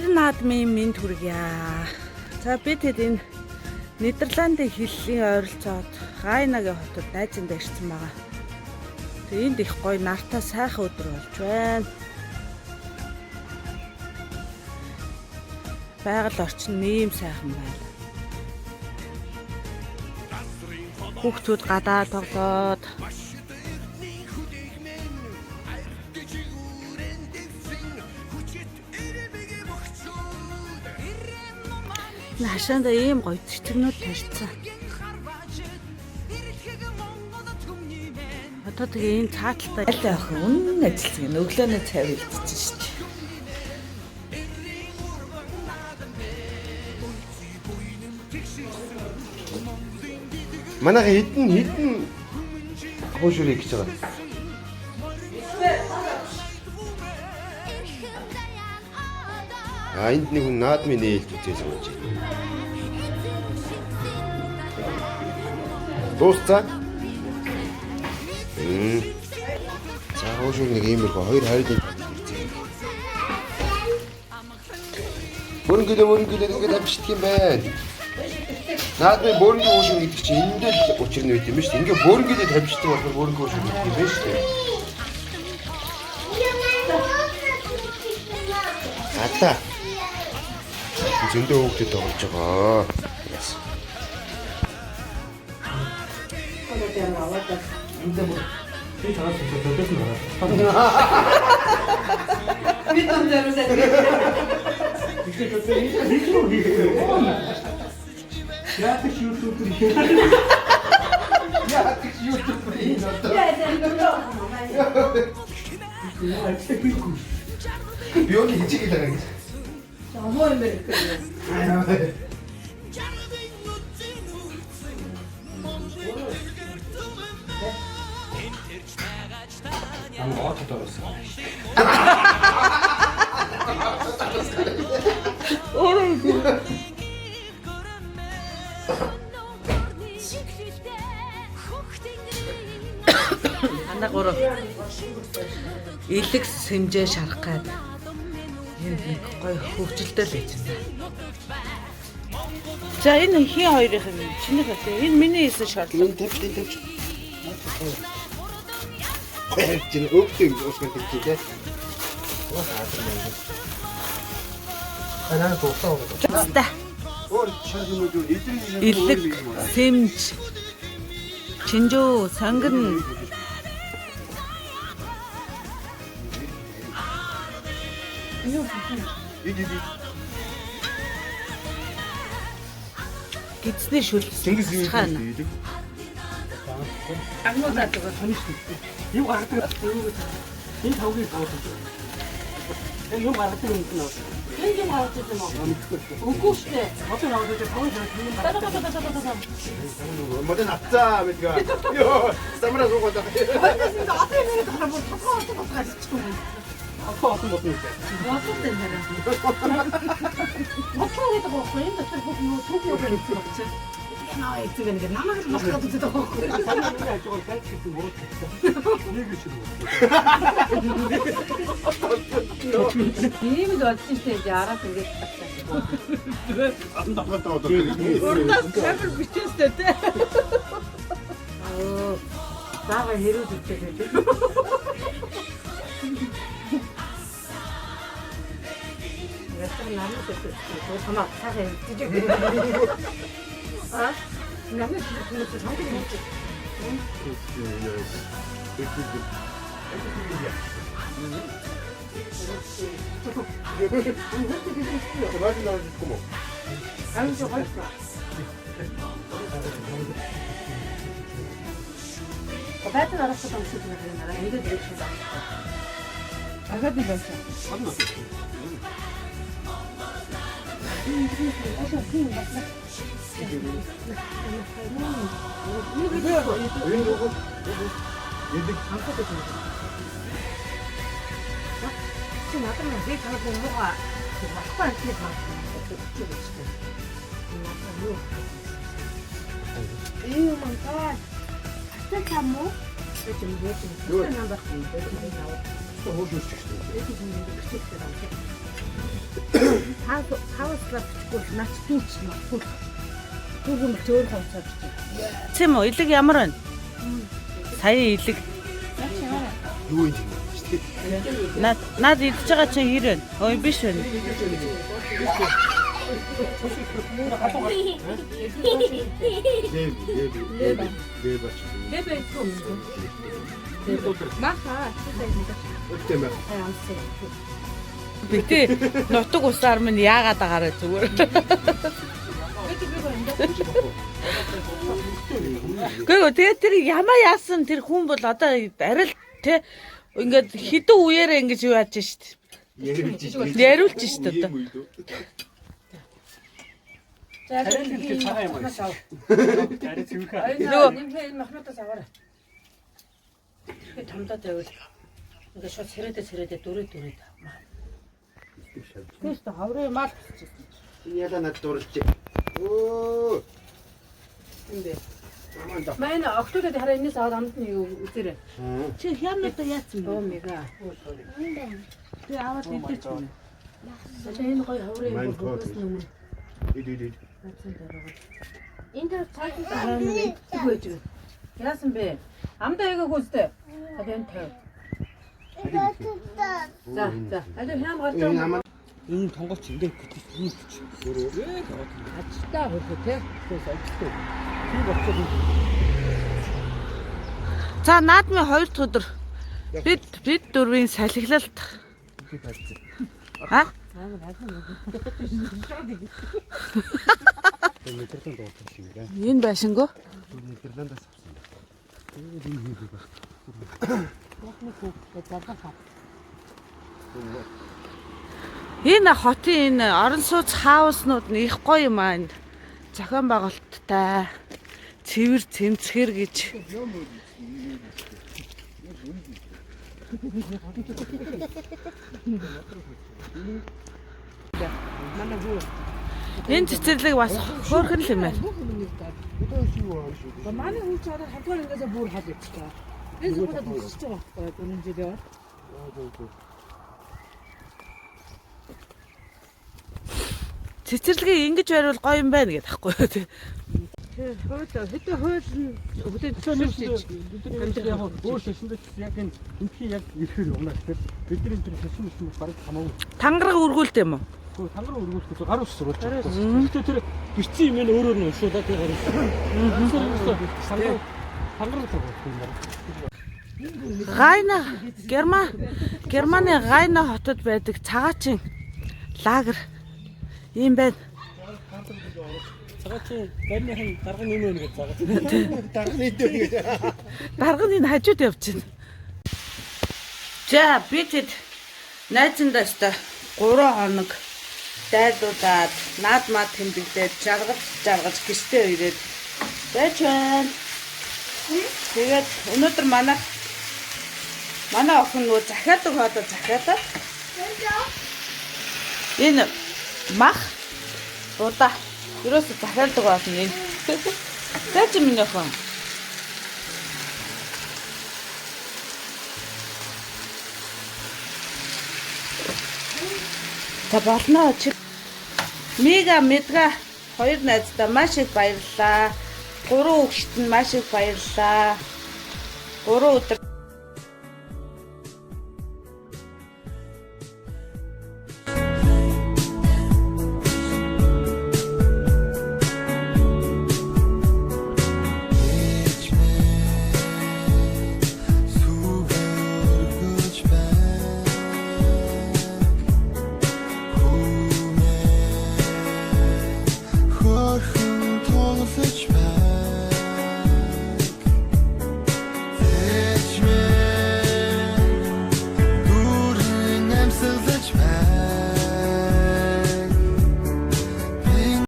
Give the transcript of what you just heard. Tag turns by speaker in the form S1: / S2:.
S1: Баяр наадмын минь хүргье. За бид хэд энэ Нидерландын хэллийн ойролцоот Гайнагийн хотод найзандаа ирсэн байгаа. Тэгээ энд их гоё нартай сайхан өдөр болж байна. Байгаль орчин нэм сайхан байна. Хүүхдүүд гадаа тоглоод хашаанда ийм гоё цэцгнүүд тарьсан. Одоо тэгээ энэ цааталтай аль ах үнэн ажилласан. Өглөөний цай үлдчихсэн шүү дээ.
S2: Манайха хідэн хуушурыг гэж байгаа. Энд нэг хүн наадмын нээлт үзээс болж байна. Дуусцаа. За хуушур нэг иймэрхүү хоёр хайрын Бүрэн ингээд авчдаг юм байна. Наадмын бүрэн хуушур гэдэг чинь энд л учир нь байт юм ба шүү дээ. Ингээ бүрэн гэдэг тавьчихдаг болохоор бүрэн хуушур гэдэг юм байна шүү дээ. Атаа. Зөндөө хүүхдэд тоглож байгаа. Би өнө хичээл байгаа гэж.
S1: Амоо юм байна гэх юм.
S2: Амгаа татаасан.
S1: Ана гурав. Илэг сэмжээ шарах гээд энэ нэг гоё хөвгөлтэй л байж байна. За энэ хин хоёрын чиний хат энэ миний хийсэн шаарлал.
S2: Энэ тавьж. Чин өвдөө уусгах гэж тийм. Анаа тоосоо.
S1: За.
S2: Өөр чаргинууд
S1: Илэг сэмж чинжөө санган гидсний шүлс хаана агнуудаа тэгээ сонирч юу гаргадаг энэ тавгийг боодод энэ юу гаргадаг юм бэ? Энэ юм гаргадаг юм уу? Үгүй шүү дээ. Одоо наваад тавыг гаргадаг.
S2: 뭐든 앞자 메디가 요 사무라 소고다
S1: 앞에 있는 거 한번 섞어서 같이 치고
S2: 아파 아픈 것도 있대
S1: 어떤 데는 어떻게 뭐 그런 것들 보고 소비를 했지 나 이쪽에 이게 남아서 막 가도 되고
S2: 사람들이 저걸 깔치지 못했어 얘기 싫어
S1: 이미도 어찌 이제 알아서 이게
S2: 안 나갔다 어떻게
S1: 얼마나 살을 미쳤을 때 나가 해로 줄게 좀 남았을 때 도마막 사서 뒤집어 아? 남의 그것도 상관이 없지
S2: 그만이 나오지 뭐
S1: 아니 저 할까 배트 알았어 좀 쓰는 거라 이거 되겠다 아가도 봤어
S2: Хөшөөч шүү.
S3: Хавслах бичихгүй нач түүч нөхгүй. Түүгэн зөөр хавцаад чи.
S4: Цэм үү, илэг ямар байна? Сая илэг.
S2: Юу юм бэ?
S4: Наад идж байгаа чинь хэр байна? Ой биш байна. Битээ нутаг усаар минь яагаад агараа зүгээр. Гэхдээ тэгээд тэр ямаа яасан тэр хүн бол одоо арай л те ингээд хідэн үеэрээ ингэж юу яаж штт. Яриулж штт одоо.
S1: Арай цагаан юм аа. Арай цэвэрхэн.
S3: Нөгөө нэмээ махнуудаас аваарай. Би тамдаа тавил. Ингээ шууд сэрээдээ дүрээ. Тэст хаврын мал хийчихсэн.
S2: Яла над дурлж. Оо.
S3: Эндээ. Манай октодод хараа энэс аваад амт нь юу үзээрэй.
S4: Чи хямнуудаа яатсан бэ?
S3: Оо мега.
S4: Би аваад идэж байна.
S3: Сачаа энэ гоё хаврын юм болоос юм.
S2: Идэд.
S3: Энд цаг дараа нь тэгвэж. Яасан бэ? Амдаа яга хөөстэй. Одоо энэ тав. За. Одоо хям гарч.
S1: Энэ тонгоч ингээд гэж юм гэж.
S3: Ачтаа хөрхөө те.
S4: За наадмын 2 дахь өдөр бид дөрвийн салхилалт. Ха? Энэ байшингүй.
S2: Нидерландаас
S4: Энэ хотын энэ орон сууц хауснууд нь их гоё юм аа. Зохион байгуулалттай цэвэр цэмцгэр гэж. Энэ цэцэрлэг бас хөөрхөн л юм байна.
S3: Манай хүн ч одоо хадвар ингээс бүр хал ичтэй. Энэ зүгээр төгсөж байгаа байхгүй юу? Энэ жилээр.
S4: Цэцэрлэгийг ингэж байвал гоё юм байна гэдэг ахгүй юу тий.
S3: Хэдэн хууль хөдөө төсөөлж
S1: бид яг өөр шашиндаа яг энэ яг ирэхээр унаа тэгэхээр бидний энэ шашин юм бараг хамаагүй.
S4: Тангараг үргүүлт юм уу?
S1: Тангараа өргүүлэхэд гар ус сурвалж байгаа. Гэхдээ тэр бичсэн юм нь өөрөөр нь уншуулаад тэр гар ус. Тангараа
S4: Гайна Германы Гайна хотод байдаг цагаачин лагер ийм байна.
S1: цагаачин гайныхан дарга нэмээ гэж байгаа.
S4: Дарга энэ хажууд явж байна. За бид найзандаа 3 хоног дайлуулаад наад мад тэмдэглээд жаргаж гэртээ ирээд байж байна. Тэгээд өнөөдөр манай охин нөгөө захиадаг хоолой захиадаад энэ мах удаа ерөөсө захиадаг болно энэ. Тэгэж минь охин. Та болно чи Мега медга 2 найздаа маш их баярлалаа. 3 хүүхэд нь маш их баярлалаа. 3 өдөр